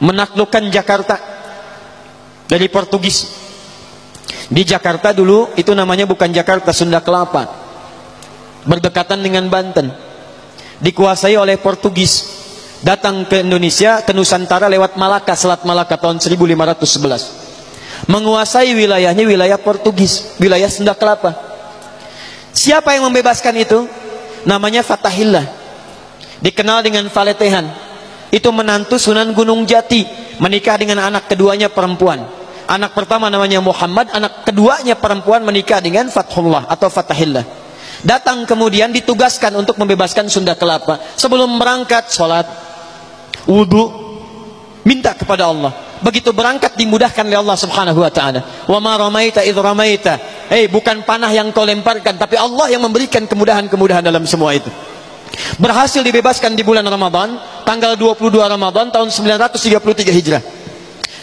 menaklukkan Jakarta dari Portugis. Di Jakarta dulu itu namanya bukan Jakarta, Sunda Kelapa, berdekatan dengan Banten, dikuasai oleh Portugis. Datang ke Indonesia, ke Nusantara lewat Malaka, Selat Malaka tahun 1511. Menguasai wilayahnya wilayah Portugis, wilayah Sunda Kelapa. Siapa yang membebaskan itu? Namanya Fatahillah, dikenal dengan Faletehan. Itu menantu Sunan Gunung Jati, menikah dengan anak keduanya perempuan. Anak pertama namanya Muhammad, anak keduanya perempuan menikah dengan Fathullah atau Fatahillah. Datang kemudian ditugaskan untuk membebaskan Sunda Kelapa. Sebelum berangkat, sholat, wudu, minta kepada Allah. Begitu berangkat dimudahkan oleh Allah Subhanahu wa taala. Wa ma ramaita idz ramaita. Bukan panah yang kau lemparkan, tapi Allah yang memberikan kemudahan-kemudahan dalam semua itu. Berhasil dibebaskan di bulan Ramadan, tanggal 22 Ramadan tahun 933 Hijrah.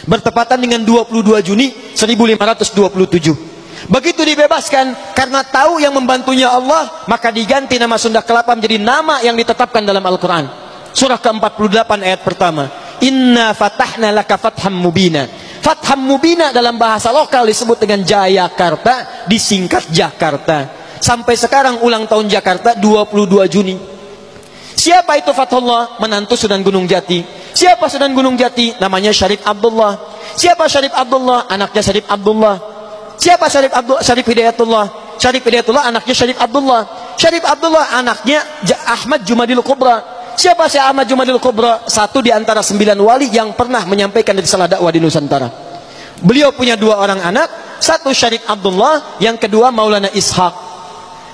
Bertepatan dengan 22 Juni 1527. Begitu dibebaskan, karena tahu yang membantunya Allah, maka diganti nama Sunda Kelapa menjadi nama yang ditetapkan dalam Al-Quran. Surah ke-48 ayat pertama. Inna fatahna laka fatham mubina. Fatham mubina dalam bahasa lokal disebut dengan Jayakarta, disingkat Jakarta. Sampai sekarang ulang tahun Jakarta 22 Juni. Siapa itu Fathullah? Menantu Sunan Gunung Jati. Siapa Sunan Gunung Jati? Namanya Syarif Abdullah. Siapa Syarif Abdullah? Anaknya Syarif Abdullah. Siapa Syarif Hidayatullah? Syarif Hidayatullah anaknya Syarif Abdullah. Syarif Abdullah anaknya Ahmad Jumadil Kubra. Siapa si Ahmad Jumadil Kubra? Satu di antara 9 wali yang pernah menyampaikan risalah dakwah di Nusantara. Beliau punya 2 orang anak, satu Syarif Abdullah, yang kedua Maulana Ishaq.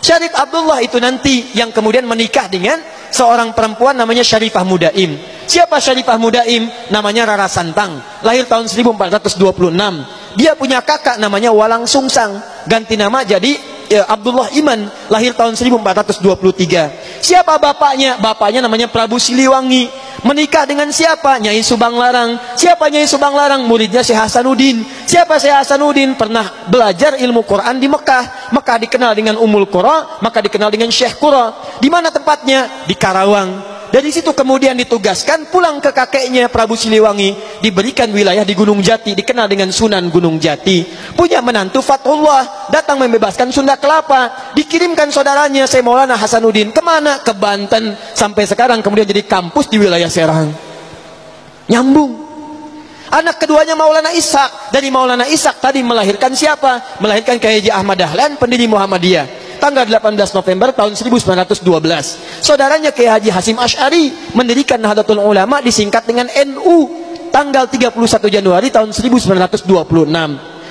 Syarif Abdullah itu nanti yang kemudian menikah dengan seorang perempuan namanya Syarifah Mudaim. Siapa Syarifah Mudaim? Namanya Rara Santang, lahir tahun 1426. Dia punya kakak namanya Walang Sungsang, ganti nama jadi Abdullah Iman, lahir tahun 1423. Siapa bapaknya? Bapaknya namanya Prabu Siliwangi, menikah dengan siapa? Nyai Subang Larang. Siapa Nyai Subang Larang? Muridnya Syekh Hasanuddin. Siapa Syekh Hasanuddin? Pernah belajar ilmu Quran di Mekah. Mekah dikenal dengan Ummul Qura, maka dikenal dengan Syekh Qura. Di mana tempatnya? Di Karawang. Dari situ kemudian ditugaskan pulang ke kakeknya Prabu Siliwangi, diberikan wilayah di Gunung Jati, dikenal dengan Sunan Gunung Jati. Punya menantu Fathullah, datang membebaskan Sunda Kelapa, dikirimkan saudaranya Syekh Maulana Hasanuddin kemana? Ke Banten. Sampai sekarang kemudian jadi kampus di wilayah Serang. Nyambung. Anak keduanya Maulana Ishaq. Dari Maulana Ishaq tadi melahirkan siapa? Melahirkan Kyai Haji Ahmad Dahlan, pendiri Muhammadiyah. Tanggal 18 November tahun 1912. Saudaranya Kyai Haji Hasim Asy'ari mendirikan Nahdlatul Ulama, disingkat dengan NU, tanggal 31 Januari tahun 1926.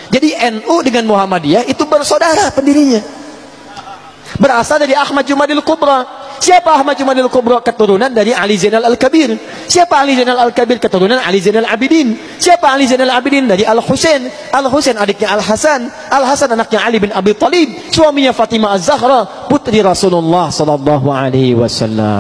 Jadi NU dengan Muhammadiyah itu bersaudara pendirinya. Berasal dari Ahmad Jumadil Kubra. Siapa Ahmad Jumadil Kubra? Keturunan dari Ali Zainal Al-Kabir. Siapa Ali Zainal Al-Kabir? Keturunan Ali Zainal Abidin. Siapa Ali Zainal Abidin? Dari Al-Husain. Al-Husain adiknya Al-Hasan. Al-Hasan anaknya Ali bin Abi Thalib. Suaminya Fatimah Az-Zahra, putri Rasulullah sallallahu alaihi wasallam.